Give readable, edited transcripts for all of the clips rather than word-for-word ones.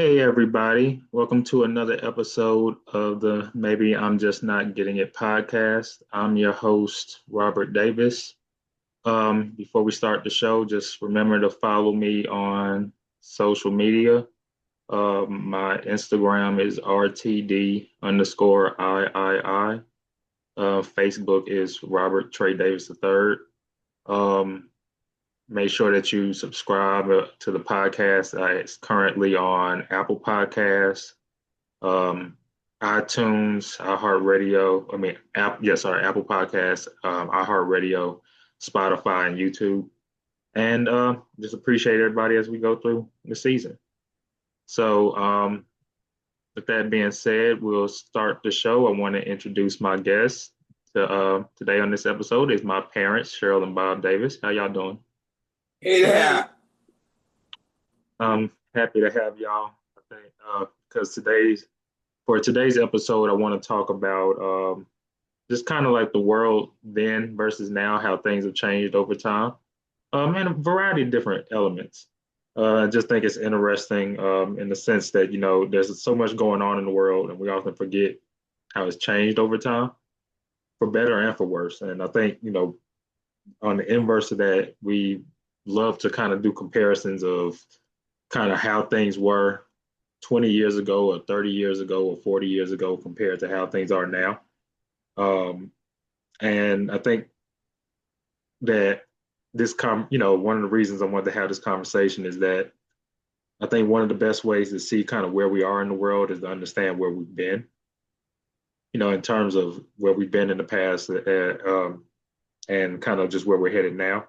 Hey everybody, welcome to another episode of the Maybe I'm Just Not Getting It podcast. I'm your host, Robert Davis. Before we start the show, just remember to follow me on social media. My Instagram is RTD underscore III. Facebook is Robert Trey Davis III. Um, Make sure that you subscribe to the podcast. It's currently on Apple Podcasts, um, iTunes, iHeartRadio. Apple Podcasts, iHeartRadio, Spotify, and YouTube. And just appreciate everybody as we go through the season. So, with that being said, we'll start the show. I want to introduce my guests. Today on this episode is my parents, Shirl and Bob Davis. How y'all doing? Hey there. I'm happy to have y'all. I think because today's episode, I want to talk about just kind of like the world then versus now, how things have changed over time, and a variety of different elements. I just think it's interesting in the sense that there's so much going on in the world, and we often forget how it's changed over time, for better and for worse. And I think on the inverse of that, we love to kind of do comparisons of kind of how things were 20 years ago or 30 years ago or 40 years ago compared to how things are now. Um, and I think that one of the reasons I wanted to have this conversation is that I think one of the best ways to see kind of where we are in the world is to understand where we've been, in terms of where we've been in the past, and kind of just where we're headed now.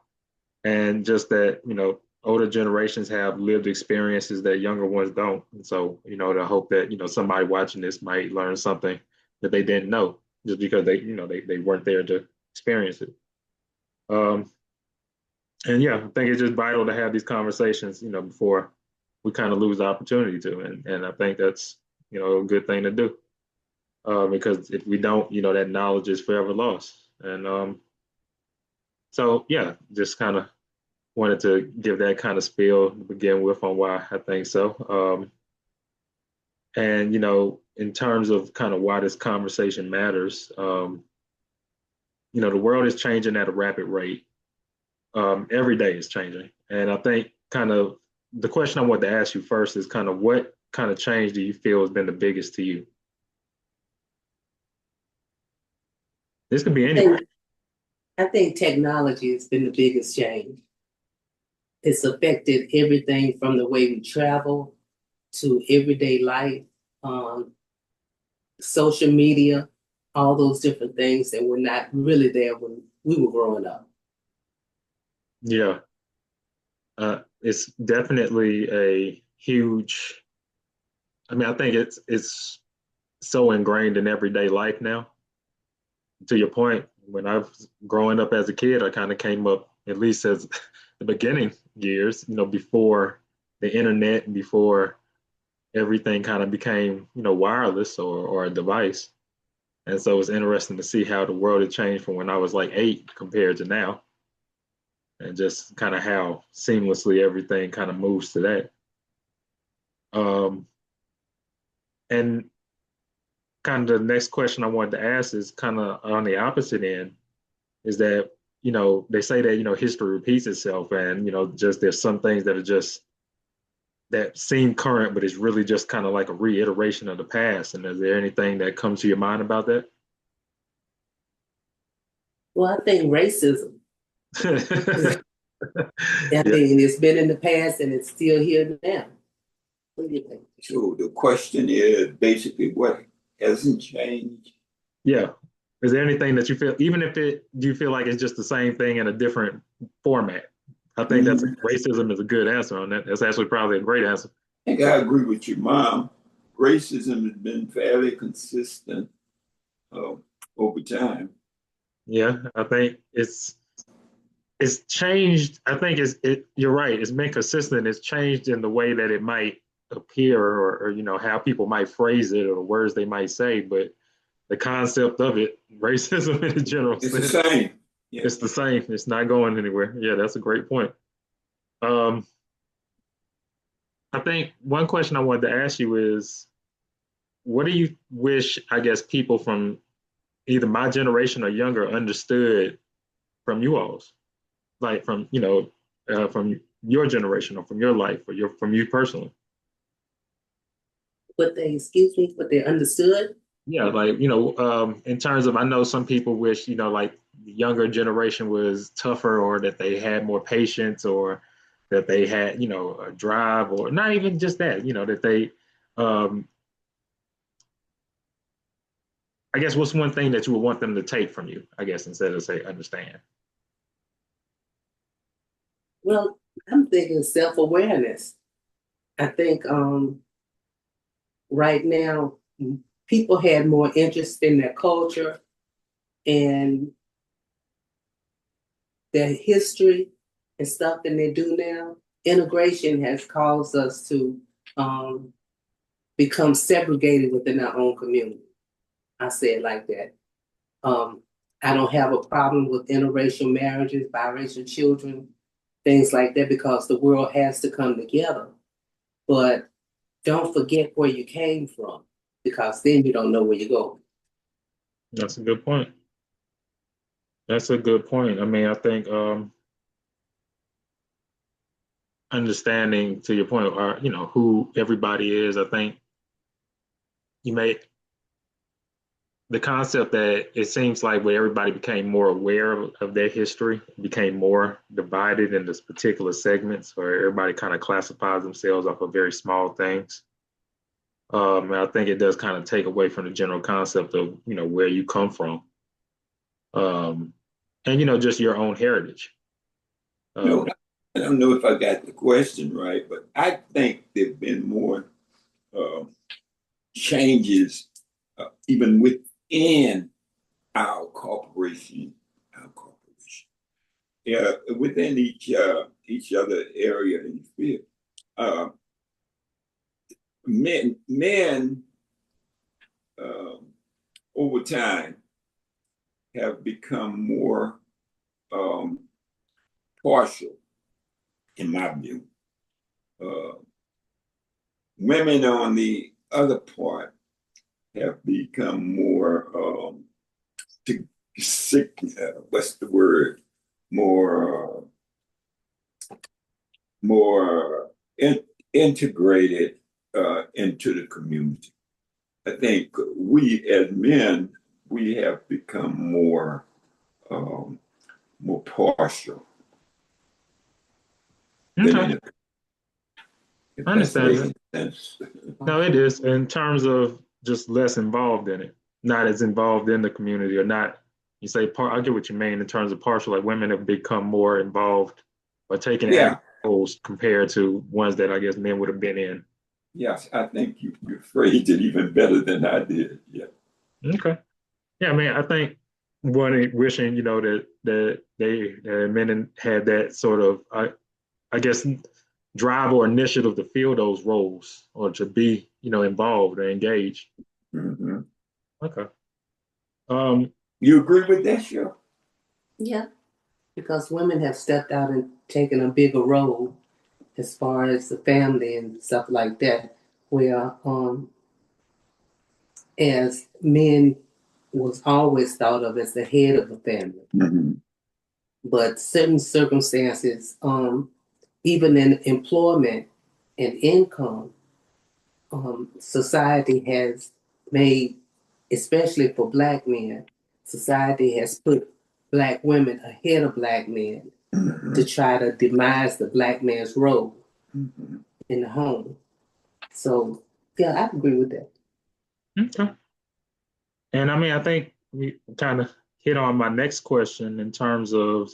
And just that, older generations have lived experiences that younger ones don't. And so, to hope that, somebody watching this might learn something that they didn't know just because they weren't there to experience it. Um, and yeah, I think it's just vital to have these conversations, before we kind of lose the opportunity to. And I think that's, a good thing to do. Because if we don't, that knowledge is forever lost. And so, yeah, just kind of wanted to give that kind of spiel to begin with on why I think so. And, in terms of kind of why this conversation matters, the world is changing at a rapid rate. Every day is changing. And I think kind of the question I want to ask you first is kind of what kind of change do you feel has been the biggest to you? This could be I anywhere. think I think technology has been the biggest change. It's affected everything from the way we travel to everyday life, um, social media, all those different things that were not really there when we were growing up. Yeah. It's definitely a huge, I mean, I think it's so ingrained in everyday life now. To your point, when I was growing up as a kid, I kind of came up, at least as the beginning years, before the internet and before everything kind of became, wireless or a device. And so it's interesting to see how the world had changed from when I was like 8 compared to now, and just kind of how seamlessly everything kind of moves to that. Um, and kind of the next question I wanted to ask is kind of on the opposite end, is that they say that history repeats itself, and just there's some things that are just that seem current, but it's really just kind of like a reiteration of the past. And is there anything that comes to your mind about that? Well, I think racism. I Yeah. mean, it's been in the past and it's still here now. What do you think? So the question is basically what hasn't changed? Yeah. Is there anything that you feel, even if do you feel like it's just the same thing in a different format? I think that's Mm, racism is a good answer on that. That's actually probably a great answer. I think I agree with your mom. Racism has been fairly consistent uh, over time. Yeah, I think it's changed. I think you're right. It's been consistent. It's changed in the way that it might appear, or how people might phrase it, or the words they might say. But the concept of it, racism in a general It's the sense, same. Yeah. it's the same. It's not going anywhere. Yeah, that's a great point. Um, I think one question I wanted to ask you is, what do you wish, I guess, people from either my generation or younger understood from you all's, like from, from your generation or from your life or from you personally? But they, excuse me, but they understood. Yeah, like, in terms of, I know some people wish, like the younger generation was tougher or that they had more patience or that they had, a drive or not even just that, that they, um, I guess what's one thing that you would want them to take from you, I guess, instead of say understand? Well, I'm thinking self-awareness. I think right now people had more interest in their culture and their history and stuff than they do now. Integration has caused us to um, become segregated within our own community. I say it like that. Um, I don't have a problem with interracial marriages, biracial children, things like that, because the world has to come together. But don't forget where you came from, because then you don't know where you're going. That's a good point. That's a good point. I mean, I think understanding to your point, or who everybody is. I think you may the concept that it seems like where everybody became more aware of their history, became more divided into particular segments, where everybody kind of classifies themselves off of very small things. And I think it does kind of take away from the general concept of where you come from, um, and just your own heritage. No, Um, I don't know if I got the question right, but I think there've been more uh, changes even within our corporation. Our corporation, yeah, within each other area in the field. Uh, men um, over time have become more um, partial, in my view. Uh, Women, on the other part, have become more sick. What's the word? More, more integrated into the community. I think we as men, we have become um, more partial. okay, If I that's understand that. making sense. No, it is in terms of just less involved in it, not as involved in the community, or not. You say part. I get what you mean in terms of partial. Like women have become more involved or taking active Yeah, roles compared to ones that I guess men would have been in. yes, I think you phrased it even better than I did. Yeah. Okay. Yeah, I mean, I think one wishing that men had that sort of I guess drive or initiative to fill those roles or to be involved or engaged. Hmm. Okay. Um, You agree with that, Shirl? Yeah, because women have stepped out and taken a bigger role as far as the family and stuff like that, where as men was always thought of as the head of the family. Hmm. But certain circumstances, even in employment and income, society has made, especially for black men, society has put black women ahead of black men Hmm. to try to demise the black man's role Hmm. in the home. So, yeah, I agree with that. okay. And I mean, I think we kind of hit on my next question in terms of,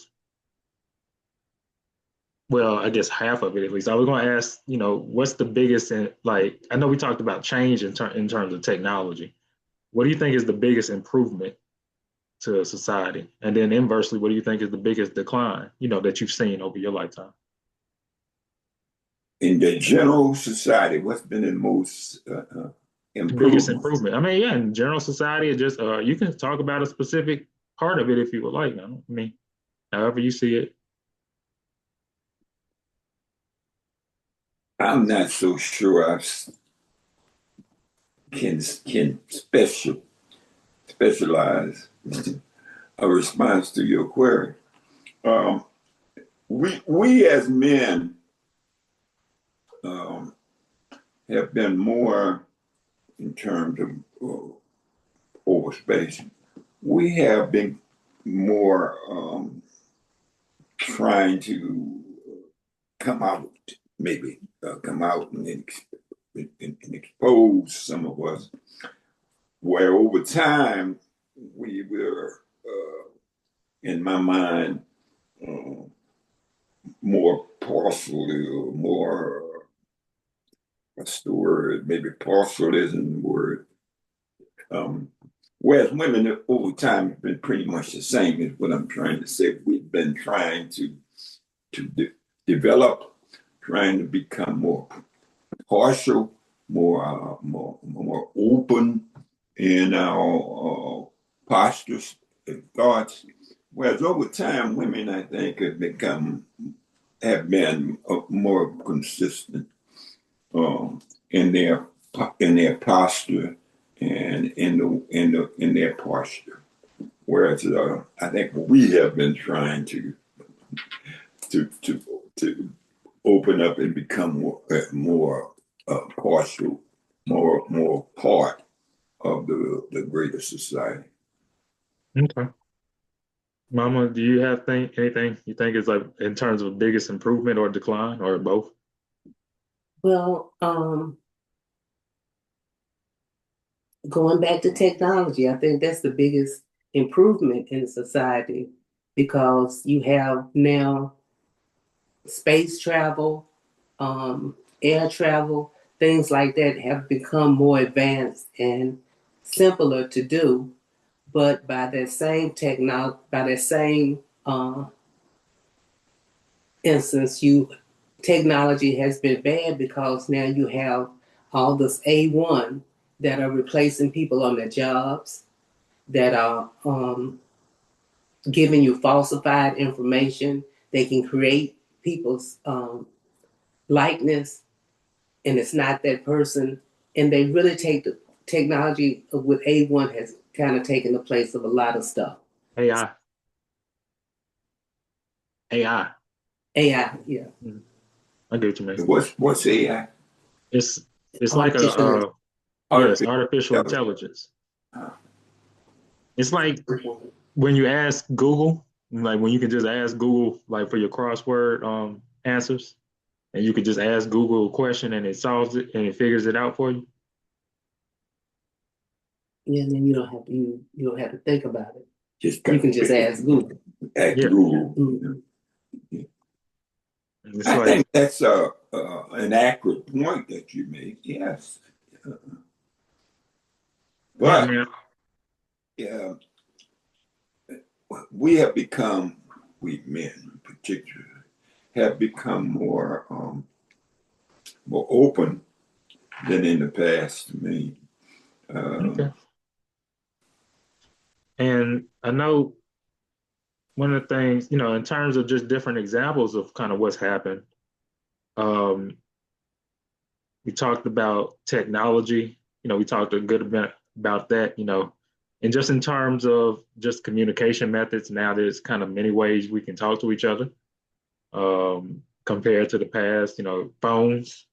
well, I guess half of it at least. I was going to ask, what's the biggest, like, I know we talked about change in terms of technology. What do you think is the biggest improvement to society? And then inversely, what do you think is the biggest decline, that you've seen over your lifetime? In the general society, what's been the most Biggest improvement? improvement. I mean, yeah, in general society, it just you can talk about a specific part of it if you would like. I mean, however you see it. I'm not so sure can specialize a response to your query. Um, we as men um, have been more in terms of over space. We have been more trying to come out, maybe come out and expose some of us, where over time we were, in my mind, uh, more partially or more, what's the word? Maybe partial isn't the word. Um, Whereas women over time have been pretty much the same, is what I'm trying to say. We've been trying to develop, trying to become more partial, more open in our postures and thoughts. Whereas over time, women, I think, have been more consistent um, in their posture and in their posture. Whereas I think we have been trying to to open up and become more partial, more part of the greater society. Okay. Mama, do you have anything you think is like in terms of biggest improvement or decline or both? Well, going back to technology, I think that's the biggest improvement in society because you have now space travel, air travel, things like that have become more advanced and simpler to do. But by that same instance, technology has been bad because now you have all this A1 that are replacing people on their jobs, that are giving you falsified information. They can create people's likeness, and it's not that person. And they really take the technology with A1 has kind of taken the place of a lot of stuff. AI. AI. AI, yeah. Mhm. I get what you mean. What's AI? It's it's like a Artificial. yes, Artificial artificial intelligence. intelligence. It's like when you ask Google, like when you can just ask Google like for your crossword answers, and you could just ask Google a question and it solves it and it figures it out for you. Yeah, and then you don't have to think about it. Just You can just ask Google. ask Yeah, Google. Mhm. it's I like think that's an accurate point that you make. Yes, yeah, but man. yeah, we have become, we men in particular, have become more open than in the past. To me, Okay. And I know one of the things, in terms of just different examples of kind of what's happened, um, we talked about technology. We talked a good bit about that, and just in terms of just communication methods, now there's kind of many ways we can talk to each other compared to the past, phones,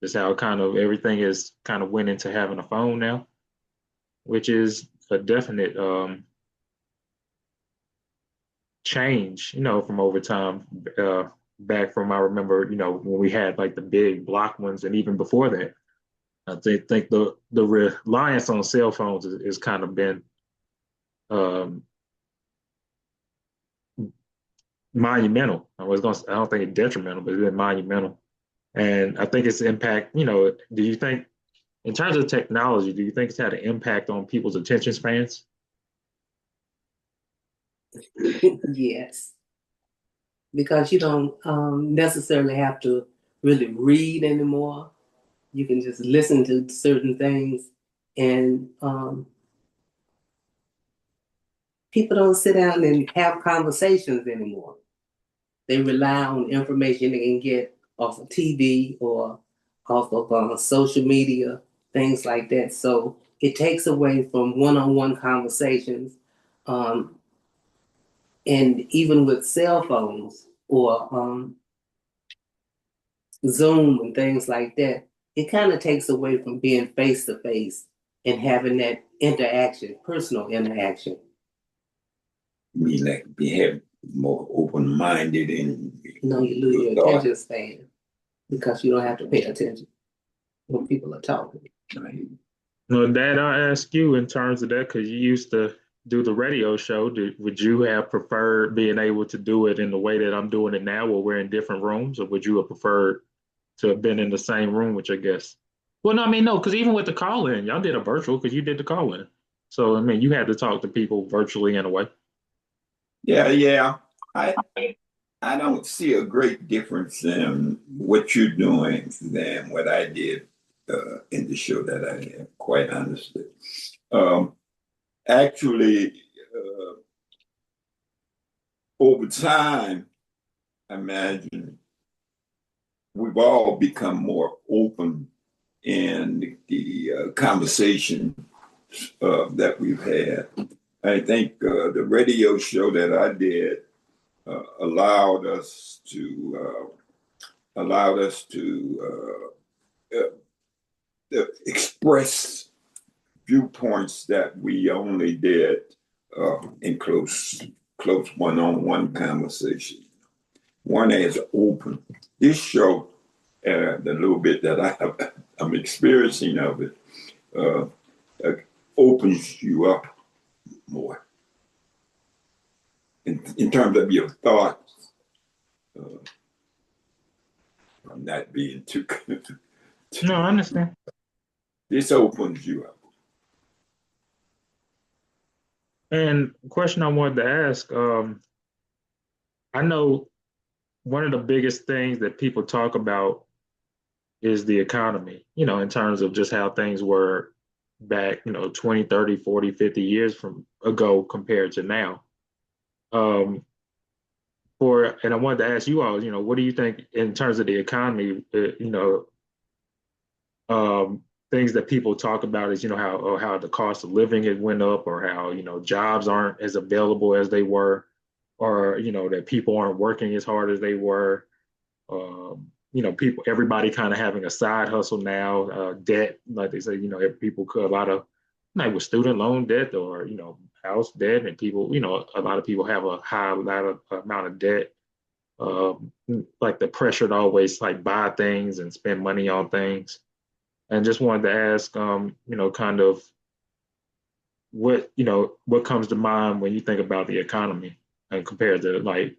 just how kind of everything is kind of went into having a phone now, which is a definite change, from over time. Back from I remember, when we had like the big block ones, and even before that, I think the reliance on cell phones is kind of been um, monumental. I don't think it's detrimental, but it's been monumental, and I think it's impact. Do you think, in terms of technology, do you think it's had an impact on people's attention spans? Yes, because you don't necessarily have to really read anymore. You can just listen to certain things, and people don't sit down and have conversations anymore. They rely on information they can get off of TV or off of social media, things like that. So it takes away from one-on-one conversations. Um, and even with cell phones or Zoom and things like that, it kind of takes away from being face to face and having that interaction, personal interaction. Me like be have more open minded and You know, you lose good your thought. attention span because you don't have to pay attention when people are talking. Right? No, Dad, I'll ask you in terms of that because you used to do the radio show. Would you have preferred being able to do it in the way that I'm doing it now, where we're in different rooms, or would you have preferred to have been in the same room with your guests? Well, no, I mean, no, because even with the call in, y'all did a virtual because you did the call in. So, I mean, you had to talk to people virtually in a way. Yeah, yeah. I I don't see a great difference in what you're doing than what I did in the show that I had, quite honestly. Um, actually, uh, over time, I imagine we've all become more open in the conversation that we've had. I think the radio show that I did allowed us to express viewpoints that we only did in close one-on-one conversation. One is open. This show, the little bit that I'm experiencing of it, uh, uh, opens you up more in terms of your thoughts. Uh, I'm not being too. No, I understand. This opens you up. And question I wanted to ask, I know one of the biggest things that people talk about is the economy, in terms of just how things were back, 20, 30, 40, 50 years from ago compared to now. Um, and I wanted to ask you all, what do you think in terms of the economy, things that people talk about is, how the cost of living has went up or how, jobs aren't as available as they were, or, that people aren't working as hard as they were. Everybody kind of having a side hustle now, debt, like they say, people could, a lot of, like with student loan debt or, house debt, and people, a lot of people have a high lot of amount of debt. Um, like the pressure to always like buy things and spend money on things. And just wanted to ask, kind of what comes to mind when you think about the economy and compared to like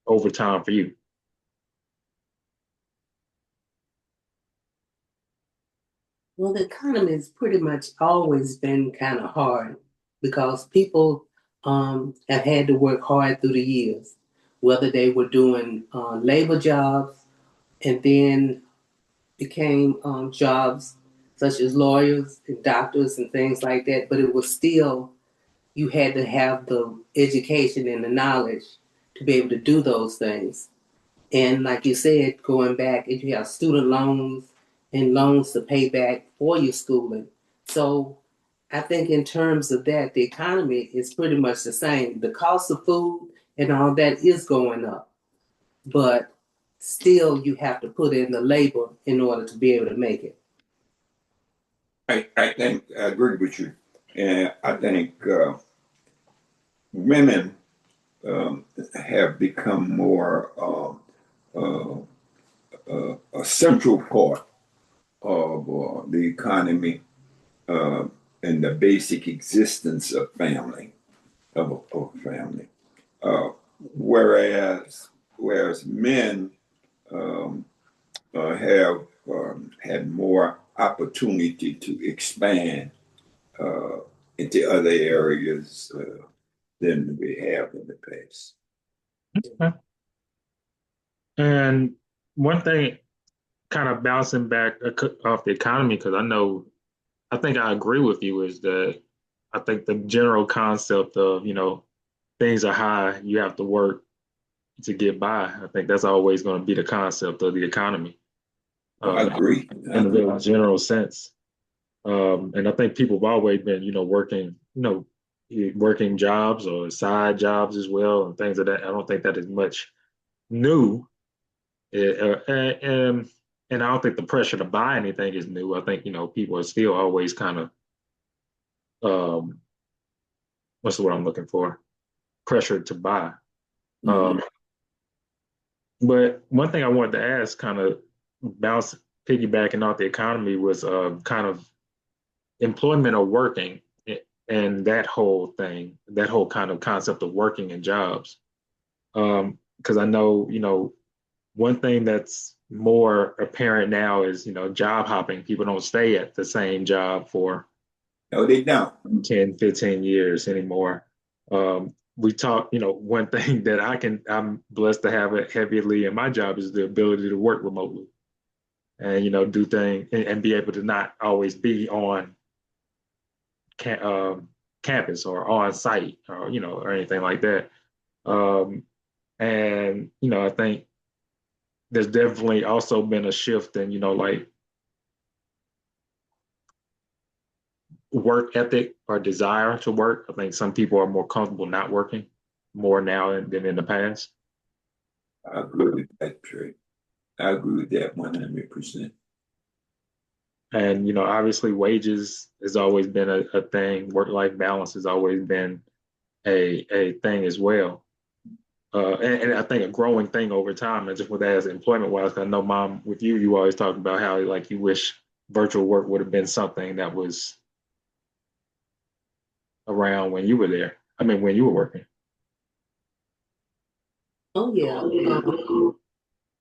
over time for you. Well, the economy has pretty much always been kind of hard because people have had to work hard through the years, whether they were doing labor jobs and then became jobs such as lawyers and doctors and things like that. But it was still, you had to have the education and the knowledge to be able to do those things. And like you said, going back, if you have student loans and loans to pay back for your schooling. So I think in terms of that, the economy is pretty much the same. The cost of food and all that is going up, but still you have to put in the labor in order to be able to make it. I think I agree with you, and I think women have become more a central part of the economy uh, and the basic existence of family, of family. Uh, whereas men um, have had more opportunity to expand uh, into other areas than we have in the past. Okay. And one thing, kind of bouncing back off the economy, because I think I agree with you, is that I think the general concept of, things are high, you have to work to get by. I think that's always going to be the concept of the economy. I agree. I in a agree. very general sense. And I think people have always been, working, working jobs or side jobs as well and things of that. I don't think that is much new. And I don't think the pressure to buy anything is new. I think, people are still always kind of, um, what's the word I'm looking for? Pressured to buy. Mhm. Um, but one thing I wanted to ask, kind of bounce piggybacking off the economy, was kind of employment or working and that whole thing, that whole kind of concept of working and jobs. Because I know, one thing that's more apparent now is, job hopping. People don't stay at the same job for No, they don't. 10, 15 years anymore. We talk, one thing that I'm blessed to have it heavily in my job is the ability to work remotely and, do things and be able to not always be on ca- um, campus or on site or, or anything like that. Um, and, I think there's definitely also been a shift in, like work ethic or desire to work. I think some people are more comfortable not working more now than in the past. I agree with that, Trey. I agree with that 100%. And, obviously wages has always been a thing. Work-life balance has always been a thing as well. And I think a growing thing over time, and just with that as employment wise, I know, Mom, with you, you always talk about how like you wish virtual work would have been something that was around when you were there. I mean, when you were working. Oh yeah.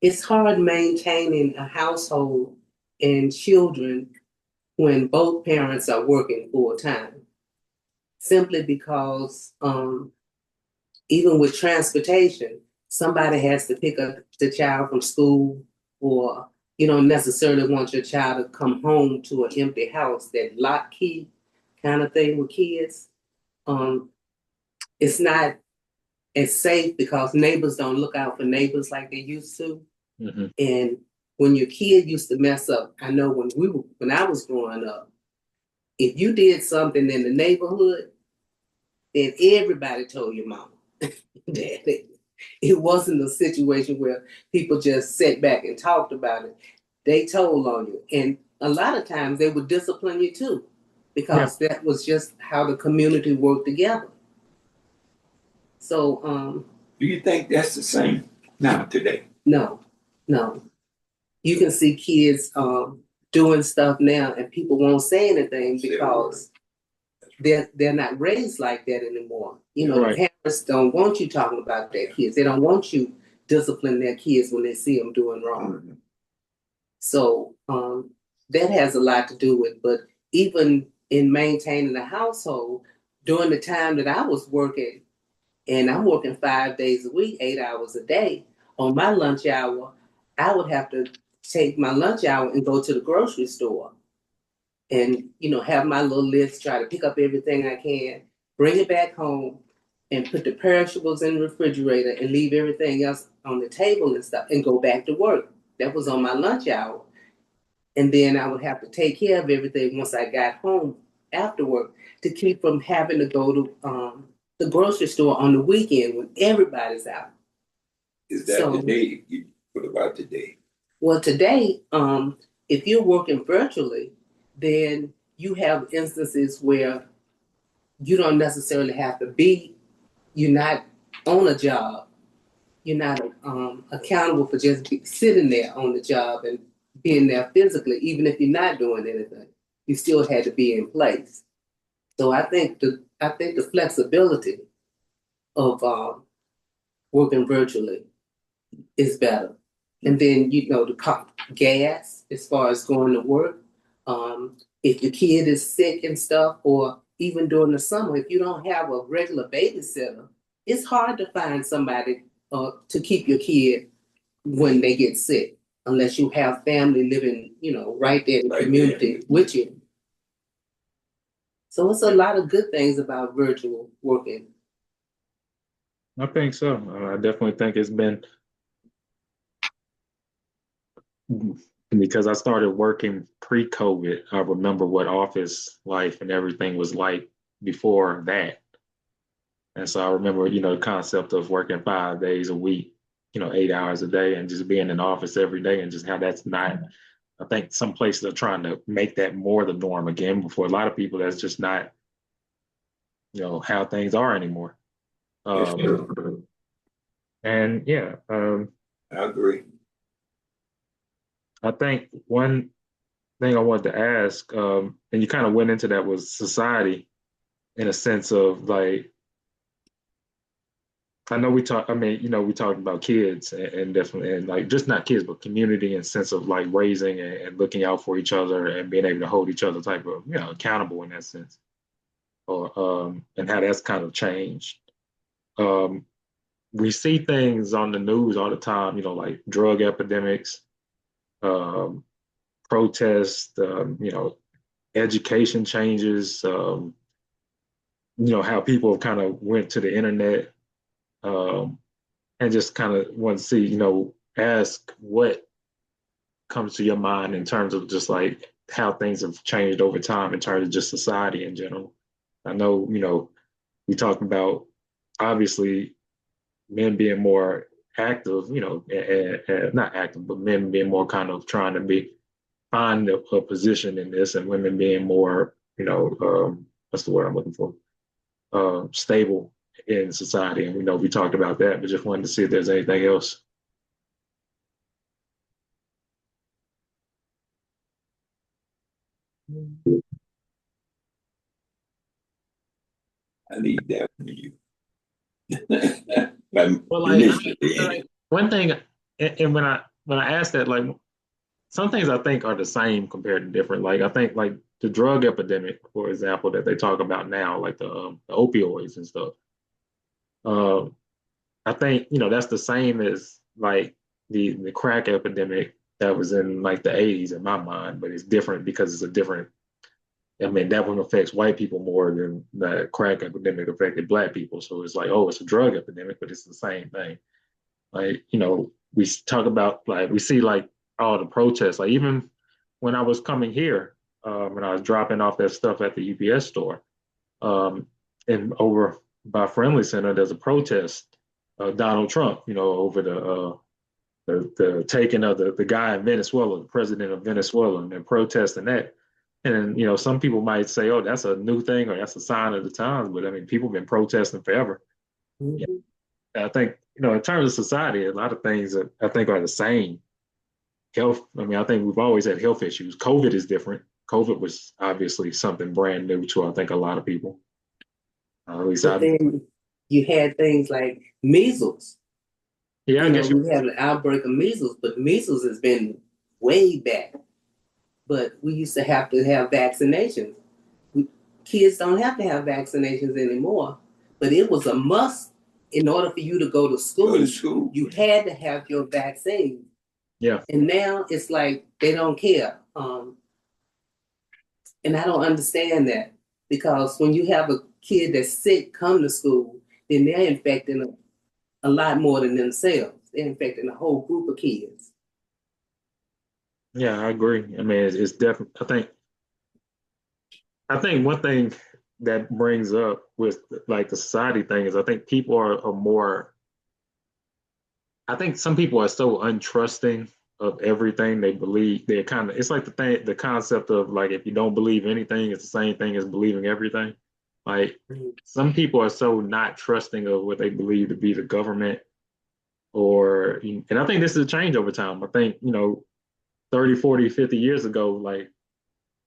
It's hard maintaining a household and children when both parents are working full time, simply because even with transportation, somebody has to pick up the child from school, or you don't necessarily want your child to come home to an empty house, that lock key kind of thing with kids. Um, it's not as safe because neighbors don't look out for neighbors like they used to. Hmm. And when your kid used to mess up, I know when I was growing up, if you did something in the neighborhood, then everybody told your mama. That it wasn't a situation where people just sat back and talked about it. They told on you. And a lot of times they would discipline you too, Yeah. because that was just how the community worked together. So Do you think that's the same now today? no, no. You can see kids doing stuff now and people won't say anything because they're not raised like that anymore. You know, Right. the parents don't want you talking about their kids. They don't want you disciplining their kids when they see them doing wrong. Mhm. So that has a lot to do with. But even in maintaining a household, during the time that I was working, and I'm working 5 days a week, 8 hours a day, on my lunch hour, I would have to take my lunch hour and go to the grocery store and have my little list, try to pick up everything I can, bring it back home, and put the perishables in the refrigerator and leave everything else on the table and stuff, and go back to work. That was on my lunch hour, and then I would have to take care of everything once I got home after work, to keep from having to go to the grocery store on the weekend when everybody's out. Is that So, today? What about today? well, today, if you're working virtually, then you have instances where you don't necessarily have to be, you're not on a job, you're not accountable for just sitting there on the job and being there physically, even if you're not doing anything. You still had to be in place. So I think the flexibility of working virtually is better. And then the gas as far as going to work. If your kid is sick and stuff, or even during the summer, if you don't have a regular babysitter, it's hard to find somebody to keep your kid when they get sick, unless you have family living, right there in the Right there. community with you. So it's a lot of good things about virtual working. I think so. I definitely think it's been because I started working pre-COVID, I remember what office life and everything was like before that. And so I remember, the concept of working 5 days a week, 8 hours a day and just being in the office every day and just how that's not, I think some places are trying to make that more the norm again. But for a lot of people, that's just not, how things are anymore. Yes, sir. And yeah, I agree. I think one thing I wanted to ask, and you kind of went into that, was society in a sense of like, I know we talk. I mean, we talked about kids and definitely, and like just not kids, but community and sense of like raising and looking out for each other and being able to hold each other type of accountable in that sense, or and how that's kind of changed. Um, we see things on the news all the time, like drug epidemics, um, protests, education changes. How people kind of went to the internet. Um, and just kind of want to see, ask what comes to your mind in terms of just like how things have changed over time in terms of just society in general. I know, we talked about obviously men being more active, not active, but men being more kind of trying to find a position in this, and women being more, what's the word I'm looking for? Stable in society. And we know we talked about that, but just wanted to see if there's anything else. I need that from you. But Well, like I initially, mean, like one thing, and when I ask that, like some things I think are the same compared to different. Like I think like the drug epidemic, for example, that they talk about now, like the opioids and stuff. Um, I think that's the same as like the crack epidemic that was in like the 80s in my mind, but it's different because it's a different. I mean, that one affects white people more than the crack epidemic affected black people. So it's like, oh, it's a drug epidemic, but it's the same thing. Like, we talk about like we see like all the protests. Like even when I was coming here, when I was dropping off that stuff at the UPS store, um, and over by Friendly Center, there's a protest. Donald Trump, over the taking of the guy in Venezuela, the president of Venezuela, and they're protesting that. And some people might say, "Oh, that's a new thing, or that's a sign of the times." But I mean, people have been protesting forever. Yeah. Mhm. I think in terms of society, a lot of things that I think are the same. Health. I mean, I think we've always had health issues. COVID is different. COVID was obviously something brand new to I think a lot of people. At least But I. then you had things like measles. Yeah, I You know, guess you. we had an outbreak of measles, but measles has been way back. But we used to have vaccinations. We, kids don't have to have vaccinations anymore. But it was a must in order for you to go to go to school. school. You had to have your vaccine. Yeah, And now it's like they don't care. And I don't understand that because when you have a kid that's sick come to school, then they're infecting a lot more than themselves. They're infecting a whole group of kids. yeah, I agree. I mean, it's definitely. I think one thing that brings up with like the society thing is I think people are more. I think some people are so untrusting of everything they believe. They're kind of. It's like the concept of like if you don't believe anything, it's the same thing as believing everything. Like some people are so not trusting of what they believe to be the government, and I think this is a change over time. I think 30, 40, 50 years ago, like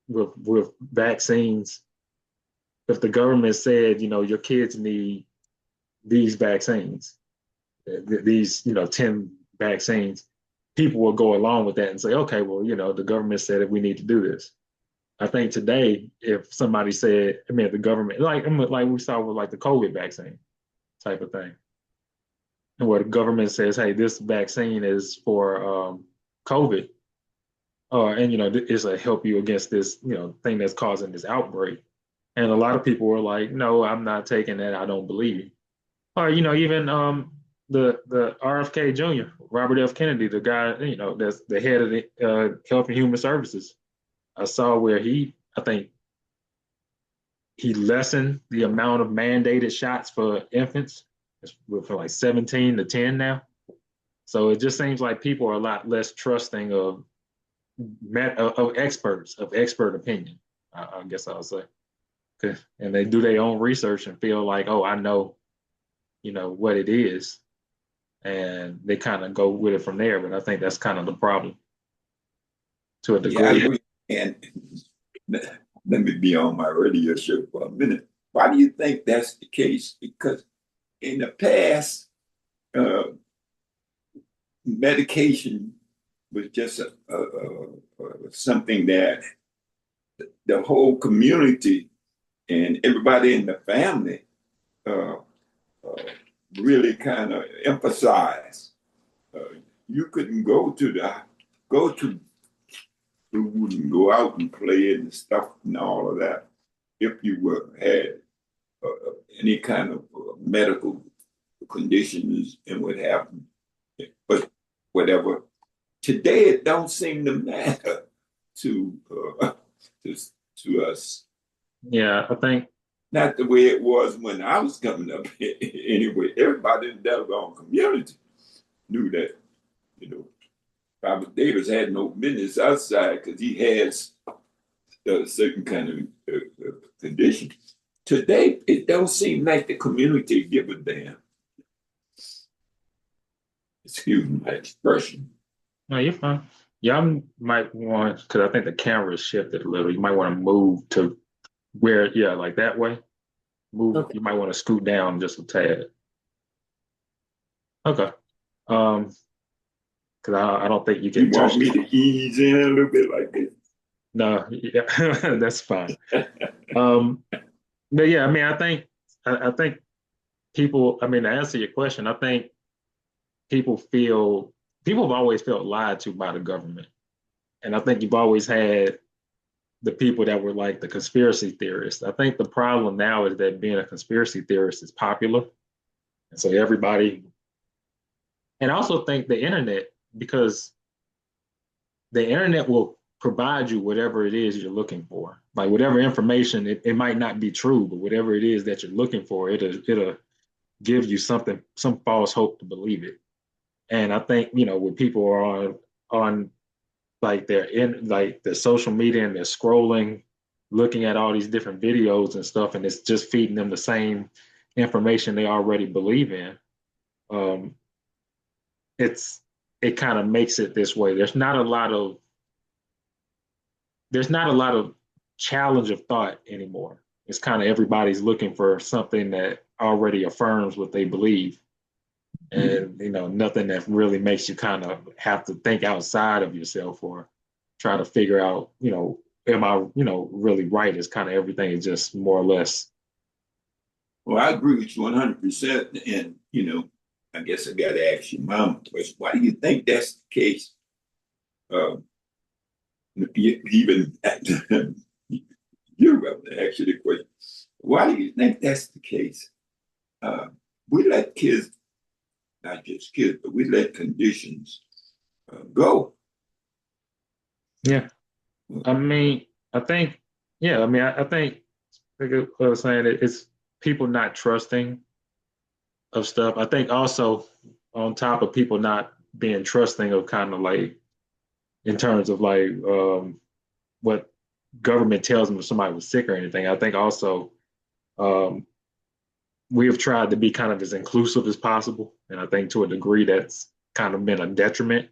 with vaccines, if the government said, your kids need these vaccines, these, 10 vaccines, people will go along with that and say, okay, well, the government said that we need to do this. I think today, if somebody said, I mean, the government, like we saw with like the COVID vaccine type of thing, and where the government says, hey, this vaccine is for COVID, and it's a help you against this, thing that's causing this outbreak. And a lot of people were like, no, I'm not taking that. I don't believe you. Or even the RFK Jr., Robert F. Kennedy, the guy, that's the head of the Health and Human Services. I saw where I think he lessened the amount of mandated shots for infants. It's from like 17 to 10 now. So it just seems like people are a lot less trusting of experts, of expert opinion. I guess I'll say, and they do their own research and feel like, oh, I know, what it is, and they kind of go with it from there. But I think that's kind of the problem to a Yeah, I degree. know. And let me be on my radio show for a minute. Why do you think that's the case? Because in the past, uh, medication was just something that the whole community and everybody in the family uh, uh, really kind of emphasized. Uh, you couldn't go to school and go out and play and stuff and all of that if you had any kind of medical conditions and what happened. But whatever. Today it don't seem to matter to to, to us. Yeah, I think. Not the way it was when I was coming up. Anyway, everybody in the Delaware community knew that, you know, Robert Davis had no business outside because he has a certain kind of condition. Today, it don't seem like the community give a damn. Excuse my expression. No, you're fine. Y'all might want, because I think the camera shifted a little. You might want to move to where, yeah, like that way. Move. Okay. You might want to scoot down just a tad. Okay. Because I don't think you You can touch want me it. to ease in a little bit like this? No, yeah, that's fine. Um, but yeah, I mean, I think people. I mean, to answer your question, I think people feel people have always felt lied to by the government, and I think you've always had the people that were like the conspiracy theorists. I think the problem now is that being a conspiracy theorist is popular, and so everybody. And I also think the internet, because the internet will provide you whatever it is you're looking for. Like whatever information, it might not be true, but whatever it is that you're looking for, it'll give you some false hope to believe it. And I think, when people are on like they're in like the social media and they're scrolling, looking at all these different videos and stuff, and it's just feeding them the same information they already believe in. Um, it kind of makes it this way. There's not a lot of challenge of thought anymore. It's kind of everybody's looking for something that already affirms what they believe, and nothing that really makes you kind of have to think outside of yourself or try to figure out, am I, really right? Is kind of everything is just more or less. Well, I agree with you 100%. And, I guess I got to ask your mom a question. Why do you think that's the case? Uh, Even you have to ask you the question. Why do you think that's the case? Uh, we let kids, not just kids, but we let conditions go. Yeah, I mean, I think, yeah, I mean, I think like I was saying, it's people not trusting of stuff. I think also on top of people not being trusting of kind of like in terms of like what government tells them if somebody was sick or anything. I think also um, we have tried to be kind of as inclusive as possible, and I think to a degree that's kind of been a detriment.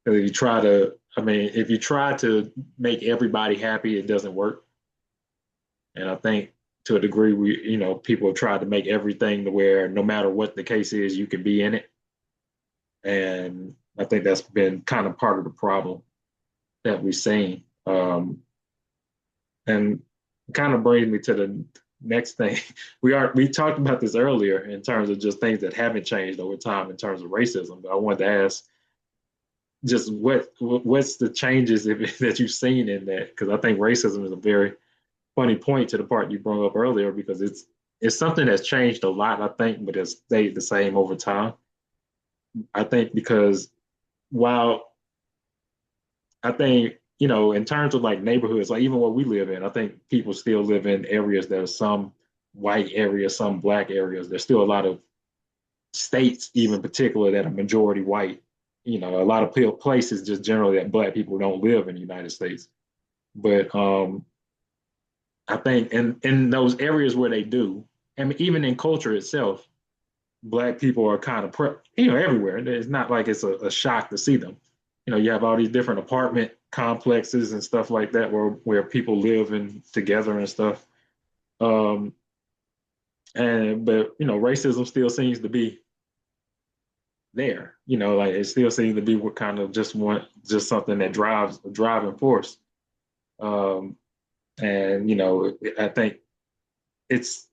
Because if you try to make everybody happy, it doesn't work. And I think to a degree, people have tried to make everything to where no matter what the case is, you can be in it. And I think that's been kind of part of the problem that we've seen. And it kind of brings me to the next thing. We talked about this earlier in terms of just things that haven't changed over time in terms of racism. But I wanted to ask just what's the changes that you've seen in that? Because I think racism is a very funny point to the part you brought up earlier because it's something that's changed a lot, I think, but it's stayed the same over time. I think because while I think, in terms of like neighborhoods, like even where we live in, I think people still live in areas that are some white areas, some black areas. There's still a lot of states, even particular, that are majority white. A lot of places just generally that black people don't live in the United States. But I think in those areas where they do, and even in culture itself, black people are kind of everywhere. It's not like it's a shock to see them. You have all these different apartment complexes and stuff like that where people live in together and stuff. Um, but racism still seems to be there. Like it still seems to be what kind of just something that drives a driving force. Um, and I think it's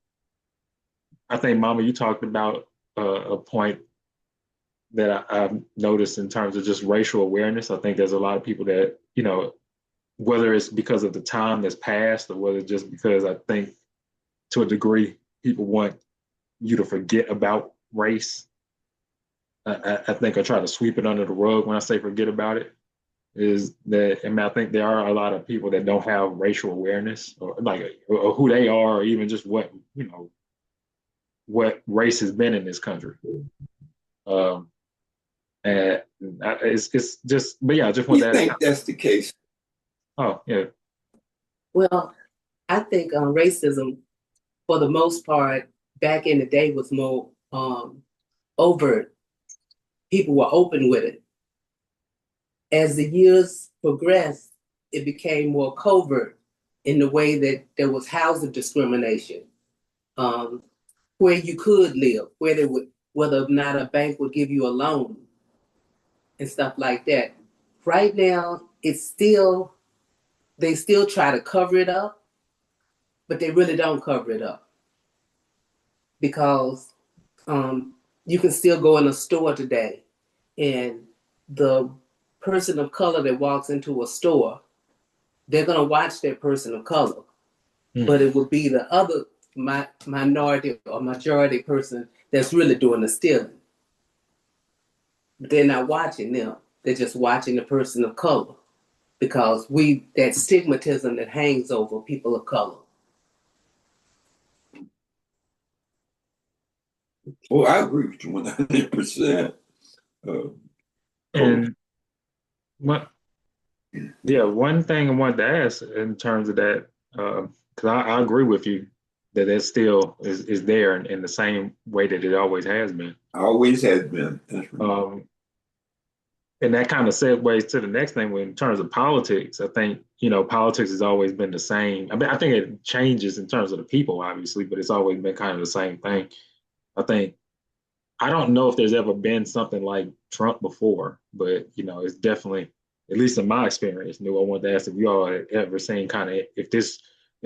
I think, Mama, you talked about a point that I've noticed in terms of just racial awareness. I think there's a lot of people that, whether it's because of the time that's passed or whether it's just because I think to a degree people want you to forget about race. I think I try to sweep it under the rug when I say forget about it. Is that I think there are a lot of people that don't have racial awareness or who they are, or even just what race has been in this country. Um, and it's just, but yeah, I just want You to ask. think that's the case? Oh yeah. Well, I think racism, for the most part, back in the day was more overt. People were open with it. As the years progressed, it became more covert in the way that there was housing discrimination, um, where you could live, whether or not a bank would give you a loan and stuff like that. Right now, they still try to cover it up, but they really don't cover it up because you can still go in a store today and the person of color that walks into a store, they're going to watch that person of color, but it will be the other minority or majority person that's really doing the stealing. But they're not watching them. They're just watching the person of color because that stigmatism that hangs over people of color. Well, I agree with you 100%. And what? Yeah, one thing I wanted to ask in terms of that, because I agree with you that it still is there in the same way that it always has been. Always has been. That's right. And that kind of segues to the next thing in terms of politics. I think, politics has always been the same. I mean, I think it changes in terms of the people, obviously, but it's always been kind of the same thing. I think I don't know if there's ever been something like Trump before, but it's definitely, at least in my experience, new. I wanted to ask if you all had ever seen kind of if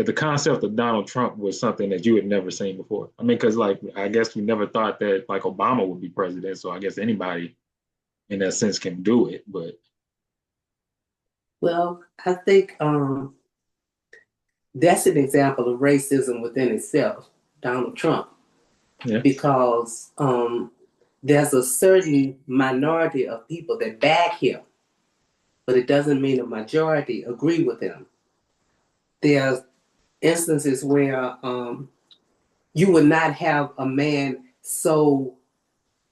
the concept of Donald Trump was something that you had never seen before. I mean, because like I guess we never thought that like Obama would be president, so I guess anybody in that sense can do it. But Well, I think that's an example of racism within itself, Donald Trump, yeah, because there's a certain minority of people that back him, but it doesn't mean a majority agree with him. There are instances where you would not have a man so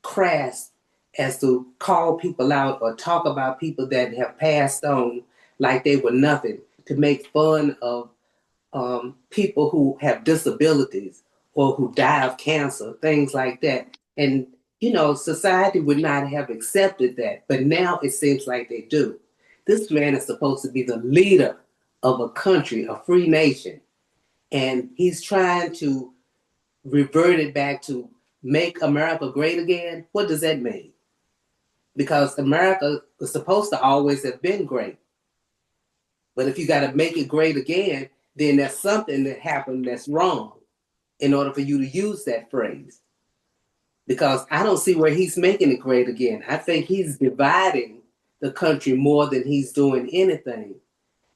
crass as to call people out or talk about people that have passed on like they were nothing, to make fun of people who have disabilities or who die of cancer, things like that. And, society would not have accepted that, but now it seems like they do. This man is supposed to be the leader of a country, a free nation, and he's trying to revert it back to make America great again. What does that mean? Because America was supposed to always have been great. But if you got to make it great again, then there's something that happened that's wrong in order for you to use that phrase. Because I don't see where he's making it great again. I think he's dividing the country more than he's doing anything.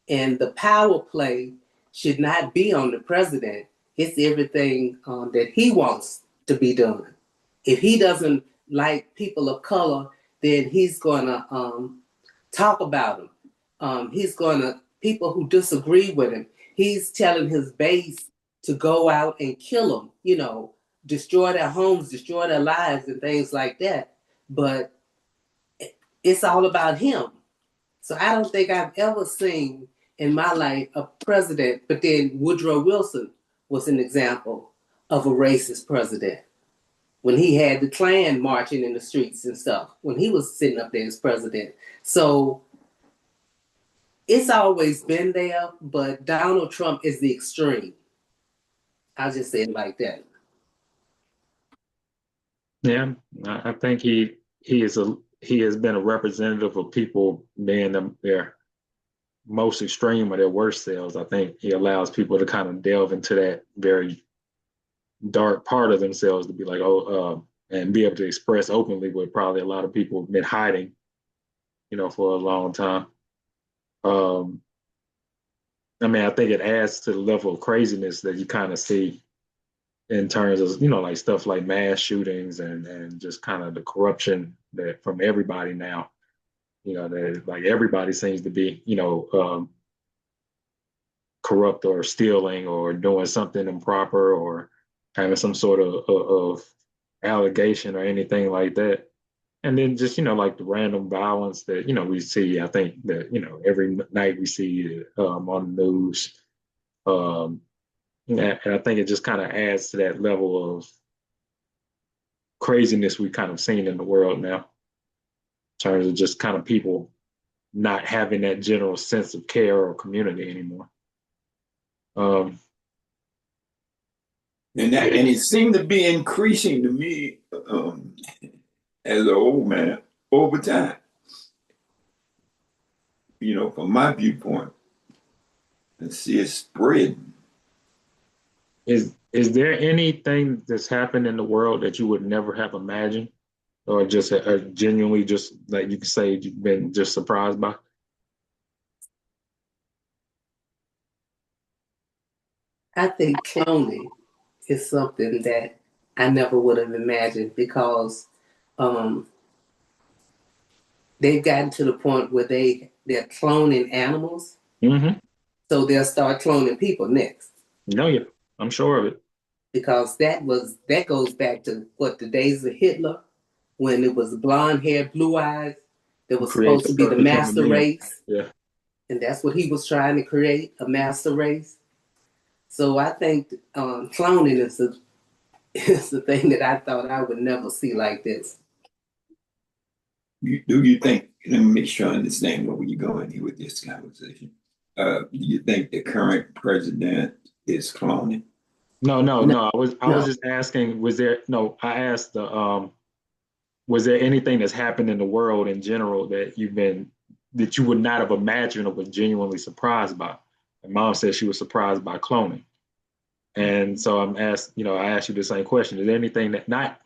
And the power play should not be on the president. It's everything that he wants to be done. If he doesn't like people of color, then he's gonna talk about them. He's gonna people who disagree with him. He's telling his base to go out and kill them. Destroy their homes, destroy their lives, and things like that. But it's all about him. So I don't think I've ever seen in my life a president, but then Woodrow Wilson was an example of a racist president. When he had the Klan marching in the streets and stuff, when he was sitting up there as president. So it's always been there, but Donald Trump is the extreme. I'll just say it like that. Yeah, I think he has been a representative of people being their most extreme or their worst selves. I think he allows people to kind of delve into that very dark part of themselves to be like, and be able to express openly what probably a lot of people have been hiding, for a long time. Um, I mean, I think it adds to the level of craziness that you kind of see in terms of, like stuff like mass shootings and just kind of the corruption that from everybody now, that like everybody seems to be, corrupt or stealing or doing something improper or having some sort of allegation or anything like that. And then just, like the random violence that, we see, I think that, every night we see on the news. Um, and I think it just kind of adds to that level of craziness we've kind of seen in the world now, in terms of just kind of people not having that general sense of care or community anymore. Um, and it seemed to be increasing to me as an old man over time. From my viewpoint, and see it spreading. is there anything that's happened in the world that you would never have imagined, or just genuinely just like you could say you've been just surprised by? I think cloning is something that I never would have imagined because um, they've gotten to the point where they're cloning animals, Mm-hmm. so they'll start cloning people next. No, yeah, I'm sure of it. Because that goes back to what the days of Hitler, when it was blonde hair, blue eyes, that was Create supposed the to be the perfect human master being. race, Yeah. and that's what he was trying to create, a master race. So I think cloning is the thing that I thought I would never see like this. Do you think, let me make sure I understand where you're going here with this conversation. Do you think the current president is cloning? No, no, No, no. I was no. just asking, was there no, I asked was there anything that's happened in the world in general that you would not have imagined or was genuinely surprised by? And mom said she was surprised by cloning. And so I asked you the same question. Is there anything that not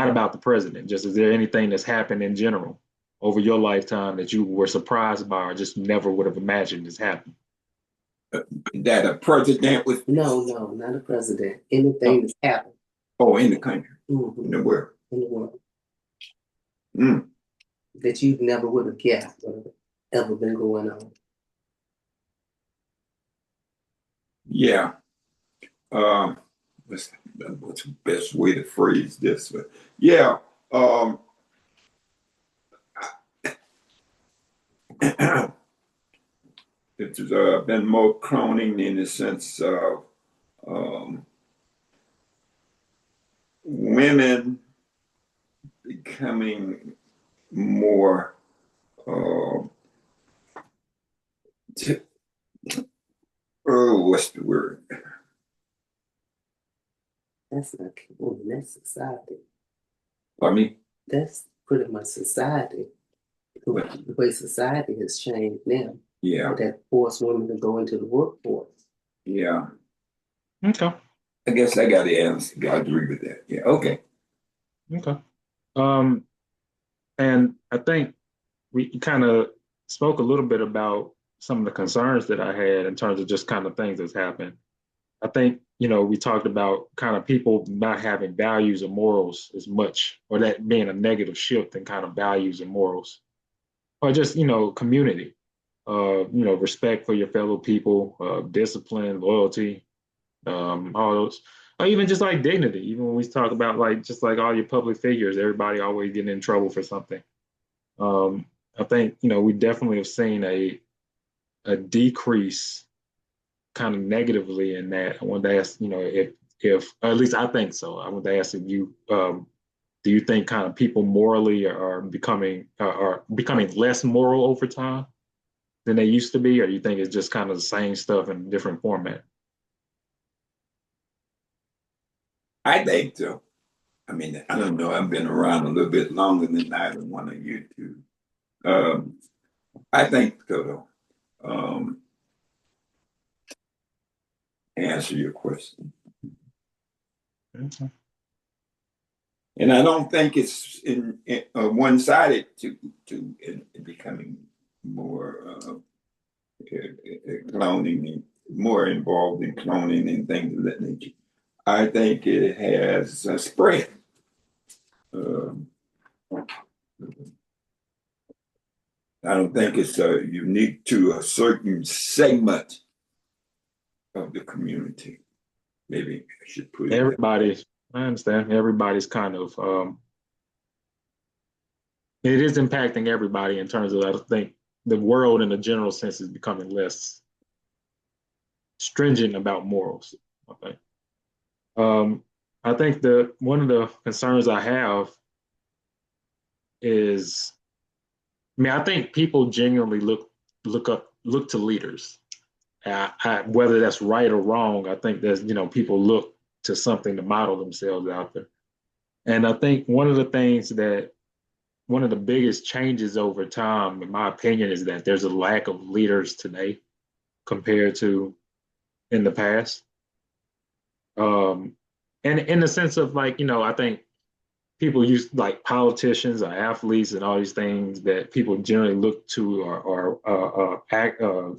about the president, just is there anything that's happened in general over your lifetime that you were surprised by or just never would have imagined has happened? That a president was, No, not a president. Oh, Anything that's happened in the country, in the world? in the world Mm. that you never would have guessed would have ever been going on. Yeah. Um, what's the best way to phrase this? But yeah. It's been more cloning in the sense of women becoming more uh, t- what's the word? That's not cool. That's society. I mean, That's pretty much society. The way society has changed now. yeah, That force women to go into the workforce. yeah. okay, I guess I got to answer. I agree with that. Yeah, okay. okay. Um, and I think we kind of spoke a little bit about some of the concerns that I had in terms of just kind of things that's happened. I think, we talked about kind of people not having values or morals as much, or that being a negative shift in kind of values and morals, or just, community, respect for your fellow people, discipline, loyalty, all those, or even just like dignity. Even when we talk about like just like all your public figures, everybody always getting in trouble for something. Um, I think we definitely have seen a decrease kind of negatively in that. I wanted to ask, if or at least I think so. I wanted to ask if you do you think kind of people morally are becoming less moral over time than they used to be, or do you think it's just kind of the same stuff in a different format? I think so. I mean, I don't know. I've been around a little bit longer than either one of you two. Um, I think so. Answer your question, Mhm. and I don't think it's in one-sided in becoming more cloning, more involved in cloning and things of that nature. I think it has spread. Um, I don't think it's unique to a certain segment of the community. Maybe I should put it that. Everybody's, I understand. Everybody's kind of, it is impacting everybody in terms of, I think, the world in a general sense is becoming less stringent about morals. I think. Um, I think the one of the concerns I have is, I mean, I think people genuinely look to leaders. Whether that's right or wrong, I think that people look to something to model themselves out there. And I think one of the biggest changes over time, in my opinion, is that there's a lack of leaders today compared to in the past. Um, and in the sense of like, I think people use like politicians or athletes and all these things that people generally look to are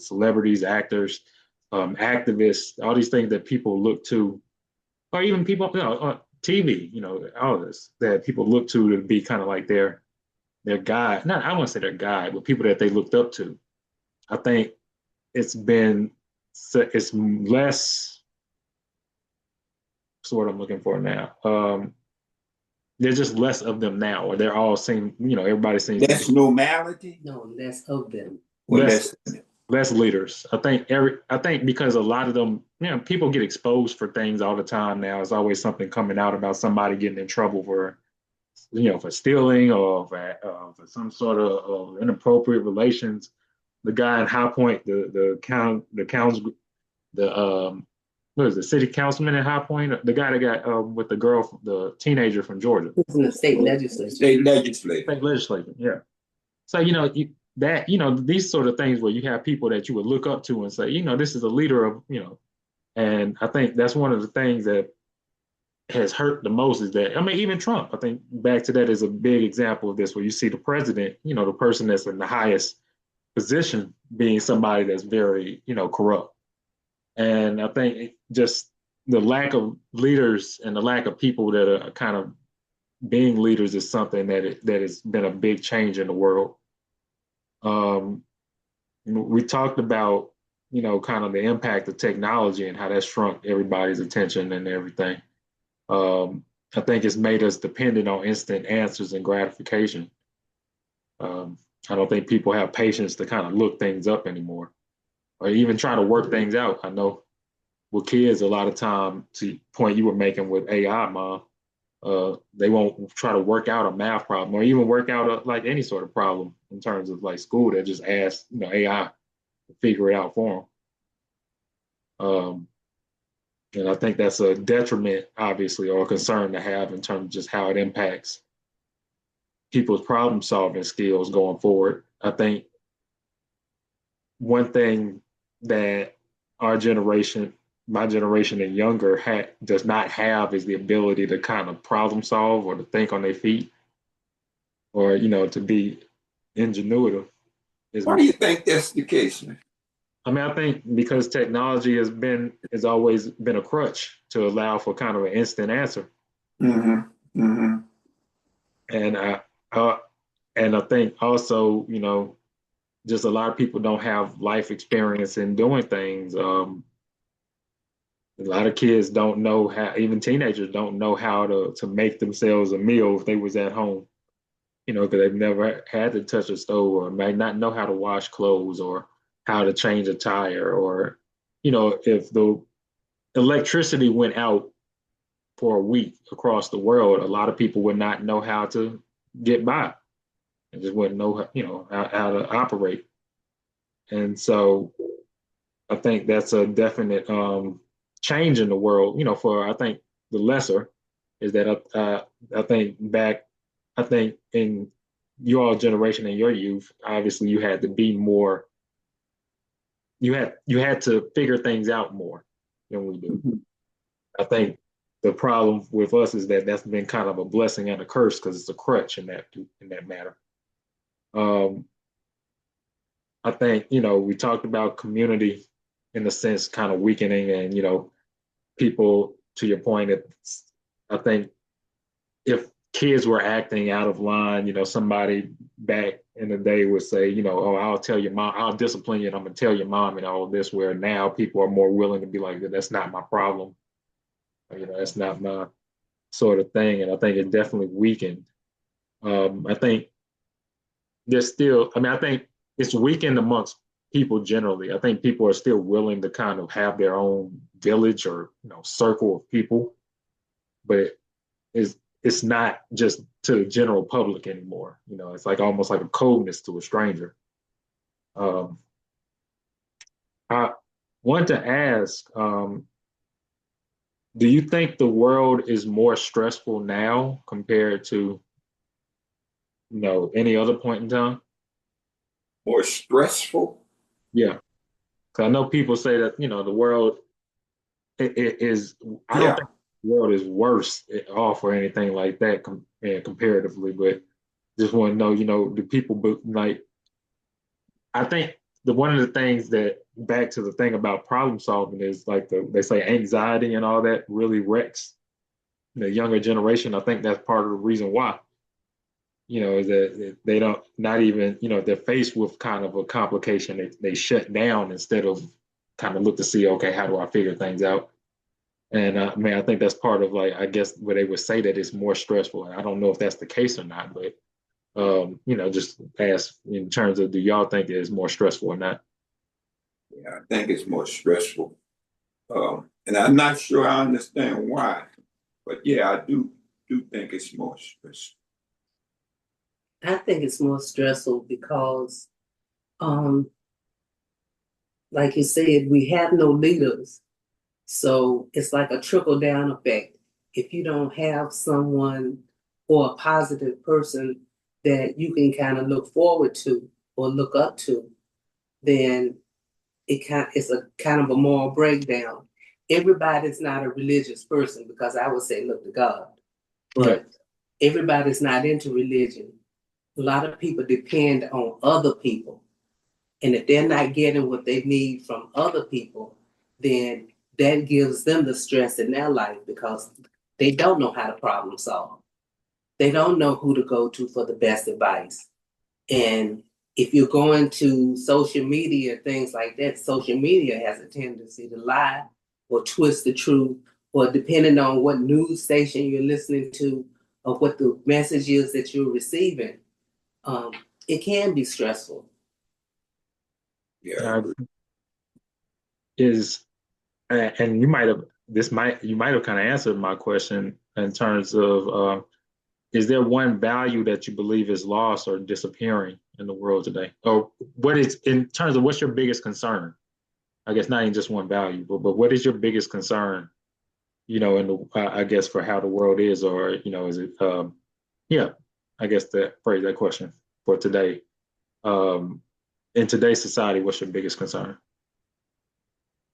celebrities, actors, activists, all these things that people look to, or even people, TV, all of this that people look to be kind of like their guide. Not I won't say their guide, but people that they looked up to. I think it's been it's less. What's the word I'm looking for now? There's just less of them now, or they're all seem, everybody seems to be That's normality No, less of them. or less less. less leaders. I think because a lot of them, people get exposed for things all the time now. There's always something coming out about somebody getting in trouble for for stealing or for some sort of inappropriate relations. The guy in High Point, the what is the city councilman in High Point, the guy that got with the girl, the teenager from Georgia, Who's in the state legislature? State legislature. state legislator, yeah. So these sort of things where you have people that you would look up to and say, this is a leader of, and I think that's one of the things that has hurt the most is that, I mean, even Trump, I think back to that is a big example of this, where you see the president, the person that's in the highest position being somebody that's very, corrupt. And I think just the lack of leaders and the lack of people that are kind of being leaders is something that has been a big change in the world. Um, we talked about, kind of the impact of technology and how that shrunk everybody's attention and everything. Um, I think it's made us dependent on instant answers and gratification. Um, I don't think people have patience to kind of look things up anymore, or even try to work things out. I know with kids, a lot of time, to the point you were making with AI, mom, they won't try to work out a math problem or even work out like any sort of problem in terms of like school. They just ask, AI to figure it out for them. And I think that's a detriment, obviously, or a concern to have in terms of just how it impacts people's problem solving skills going forward. I think one thing that our generation, my generation and younger, does not have is the ability to kind of problem solve or to think on their feet, or to be ingenuitive. Is Why do you think that's the case, man? I mean, I think because technology has always been a crutch to allow for kind of an instant answer, Mm-hmm. Mm-hmm. and uh, and I think also, just a lot of people don't have life experience in doing things. A lot of kids don't know how, even teenagers don't know how to make themselves a meal if they was at home, because they've never had to touch a stove or may not know how to wash clothes or how to change a tire or, if the electricity went out for a week across the world, a lot of people would not know how to get by and just wouldn't know, how to operate. And so I think that's a definite change in the world, for I think the lesser is that I think I think in your generation and your youth, obviously you had to be more, you had to figure things out more than we do. Mm-hmm. I think the problem with us is that that's been kind of a blessing and a curse because it's a crutch in that matter. Um, I think we talked about community in a sense kind of weakening, and people to your point. I think if kids were acting out of line, somebody back in the day would say, oh, I'll tell your mom, I'll discipline you, and I'm gonna tell your mom and all of this. Where now people are more willing to be like, that's not my problem. That's not my sort of thing. And I think it definitely weakened. I think there's still, I mean, I think it's weakened amongst people generally. I think people are still willing to kind of have their own village or, circle of people, but it's not just to the general public anymore. It's like almost like a coldness to a stranger. Um, I want to ask, do you think the world is more stressful now compared to, any other point in time? More stressful. Yeah. 'Cause I know people say that, the world it is, I don't Yeah. think the world is worse off or anything like that comparatively, but just want to know, do people like, I think one of the things that back to the thing about problem solving is like they say anxiety and all that really wrecks the younger generation. I think that's part of the reason why, is that they don't, not even, they're faced with kind of a complication. They shut down instead of kind of look to see, okay, how do I figure things out? And I mean, I think that's part of like, I guess where they would say that it's more stressful. And I don't know if that's the case or not, but just ask in terms of, do y'all think it is more stressful or not? Yeah, I think it's more stressful. And I'm not sure I understand why, but yeah, I do think it's more stressful. I think it's more stressful because, um, like you said, we have no leaders. So it's like a trickle down effect. If you don't have someone or a positive person that you can kind of look forward to or look up to, then it's a kind of a moral breakdown. Everybody's not a religious person because I would say look to God, Yeah. but everybody's not into religion. A lot of people depend on other people. And if they're not getting what they need from other people, then that gives them the stress in their life because they don't know how to problem solve. They don't know who to go to for the best advice. And if you're going to social media, things like that, social media has a tendency to lie or twist the truth, or depending on what news station you're listening to, or what the message is that you're receiving, um, it can be stressful. Yeah, I Uh, agree. is and you might have kind of answered my question in terms of, is there one value that you believe is lost or disappearing in the world today, or what is in terms of what's your biggest concern? I guess not even just one value, but what is your biggest concern? In the I guess for how the world is, or is it? Yeah, I guess to phrase that question for today. Um, in today's society, what's your biggest concern?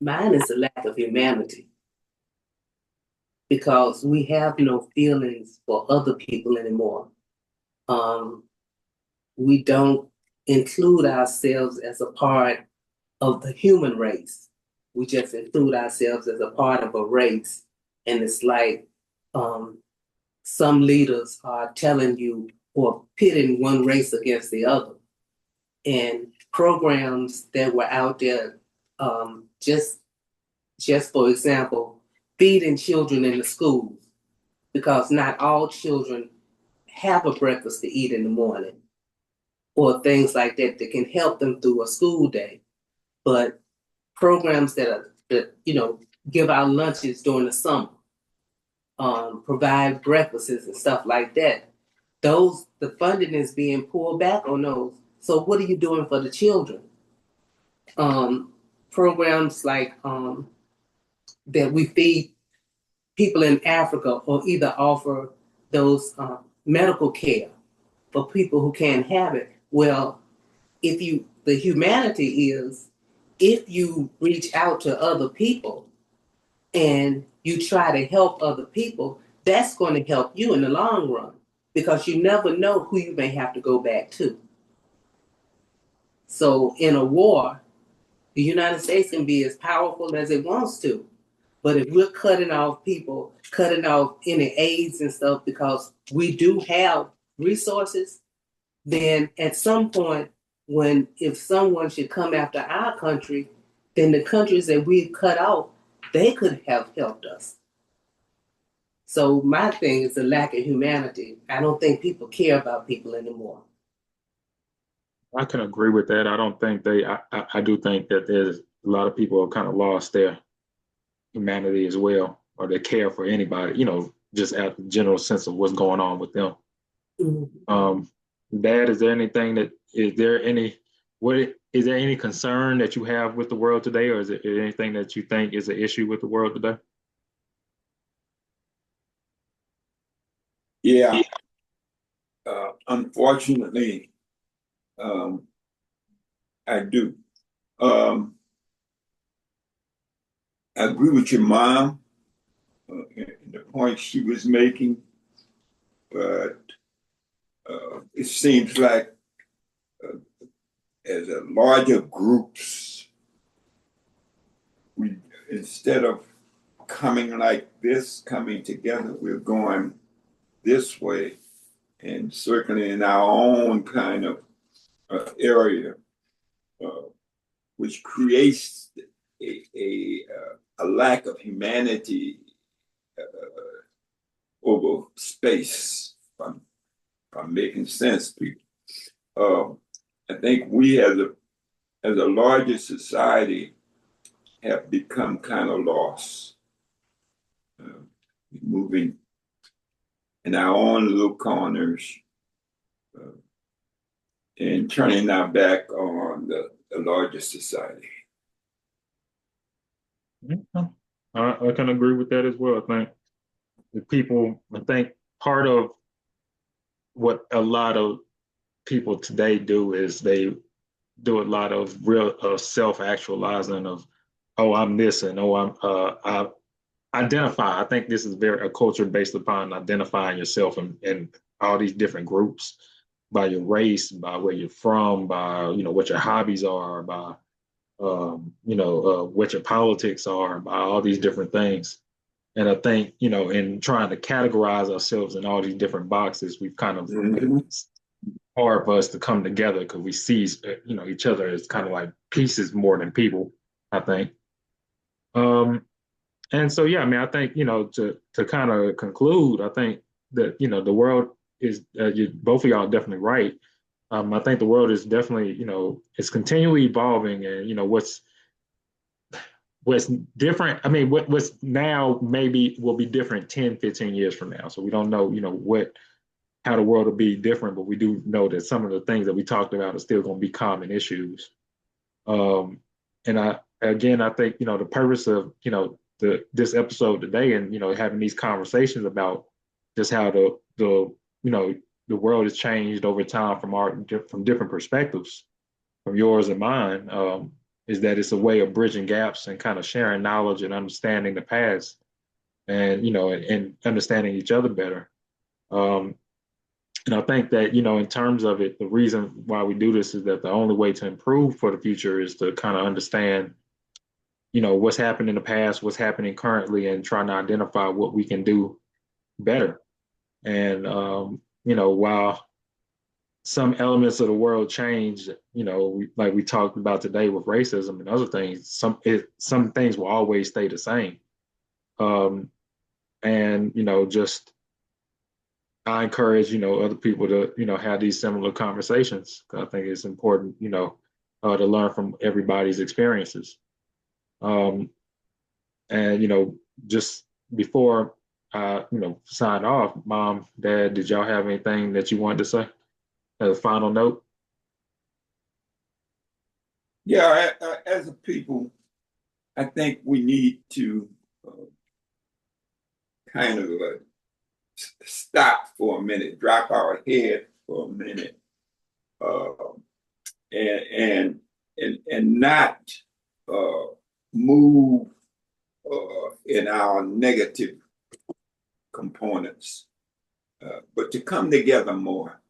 Mine is a lack of humanity because we have no feelings for other people anymore. Um, we don't include ourselves as a part of the human race. We just include ourselves as a part of a race. And it's like um, some leaders are telling you or pitting one race against the other. And programs that were out there, just for example, feeding children in the schools, because not all children have a breakfast to eat in the morning or things like that that can help them through a school day. But programs that give out lunches during the summer, provide breakfasts and stuff like that. The funding is being pulled back on those. So what are you doing for the children? Um, Programs like that we feed people in Africa or either offer those medical care for people who can't have it. Well, the humanity is if you reach out to other people and you try to help other people, that's going to help you in the long run because you never know who you may have to go back to. So in a war, the United States can be as powerful as it wants to. But if we're cutting off people, cutting off any aids and stuff because we do have resources, then at some point, if someone should come after our country, then the countries that we cut off, they could have helped us. So my thing is the lack of humanity. I don't think people care about people anymore. I can agree with that. I don't think I do think that there's a lot of people have kind of lost their humanity as well, or they care for anybody, just at the general sense of what's going on with them. Mhm. Dad, is there any concern that you have with the world today, or is there anything that you think is an issue with the world today? Yeah, unfortunately, um, I do. Um, I agree with your mom in the point she was making, but it seems like uh, as a larger groups, we instead of coming like this, coming together, we're going this way and circling in our own kind of area, uh, which creates a lack of humanity over space. If I'm making sense, people. I think we as a larger society have become kind of lost, uh, moving in our own little corners uh, and turning our back on the larger society. Yeah, I can agree with that as well. I think part of what a lot of people today do is they do a lot of real self-actualizing of, oh, I'm this, and oh, I identify. I think this is very a culture based upon identifying yourself in all these different groups by your race, by where you're from, by what your hobbies are, by what your politics are, by all these different things. And I think in trying to categorize ourselves in all these different boxes, we've kind of Mm-hmm. it's hard for us to come together because we see each other as kind of like pieces more than people. I think. Um, and so, yeah, I mean, I think, to kind of conclude, I think that, the world is, both of y'all are definitely right. I think the world is definitely, it's continually evolving, and, what's different, I mean, what's now maybe will be different 10, 15 years from now. So we don't know, how the world will be different, but we do know that some of the things that we talked about are still going to be common issues. Um, and I think, the purpose of, this episode today and, having these conversations about just how the world has changed over time from different perspectives, from yours and mine, is that it's a way of bridging gaps and kind of sharing knowledge and understanding the past and, and understanding each other better. Um, And I think that, in terms of it, the reason why we do this is that the only way to improve for the future is to kind of understand, what's happened in the past, what's happening currently, and trying to identify what we can do better. And, while some elements of the world change, like we talked about today with racism and other things, some things will always stay the same. Um, and, just I encourage, other people to, have these similar conversations. I think it's important, to learn from everybody's experiences. Um, and, just before I, sign off, Mom, Dad, did y'all have anything that you wanted to say as a final note? Yeah, as a people, I think we need to kind of stop for a minute, drop our head for a minute, uh, and not uh, move in our negative components, but to come together more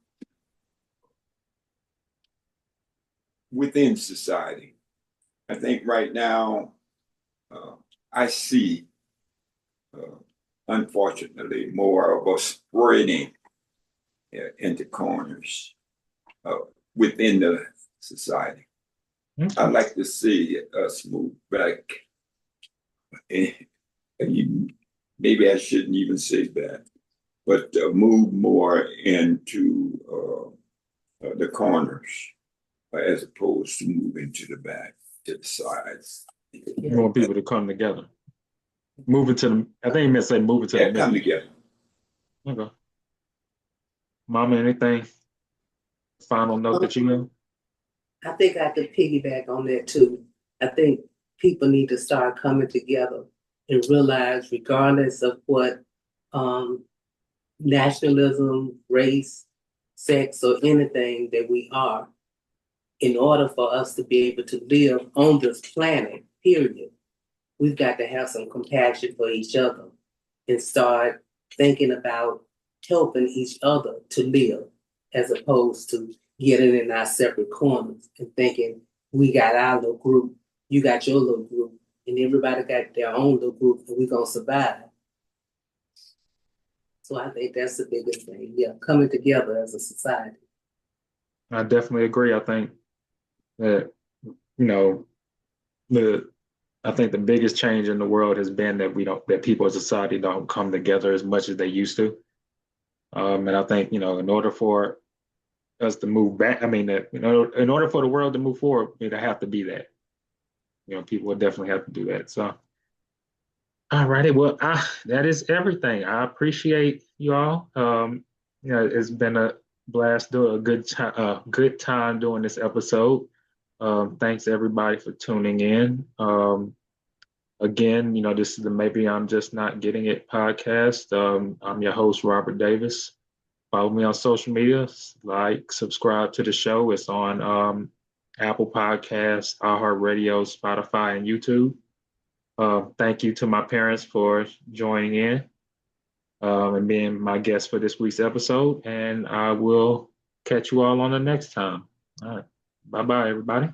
within society. I think right now I see, uh, unfortunately, more of us spreading into corners uh, within the society. Okay. I'd like to see us move back. And maybe I shouldn't even say that, but move more into the corners as opposed to moving to the back, to the sides. You want people to come together. Move it to the, I think you meant to say move it to the Yeah, middle. come together. Okay. Mama, anything? Final note that you know? I think I could piggyback on that too. I think people need to start coming together and realize, regardless of what um, nationalism, race, sex, or anything that we are, in order for us to be able to live on this planet, period, we've got to have some compassion for each other and start thinking about helping each other to live as opposed to getting in our separate corners and thinking we got our little group, you got your little group, and everybody got their own little group and we're going to survive. So I think that's the biggest thing. Yeah, coming together as a society. I definitely agree. I think that, you know, the I think the biggest change in the world has been that that people as a society don't come together as much as they used to. And I think, in order for us to move back, I mean, in order for the world to move forward, it'll have to be that. People will definitely have to do that. So, all righty. Well, that is everything. I appreciate you all. It's been a blast, do a good time doing this episode. Thanks everybody for tuning in. Again, this is the Maybe I'm Just Not Getting It podcast. I'm your host, Robert Davis. Follow me on social media, like, subscribe to the show. It's on Apple Podcasts, iHeartRadio, Spotify, and YouTube. Thank you to my parents for joining in and being my guest for this week's episode. And I will catch you all on the next time. All right. Bye bye, everybody.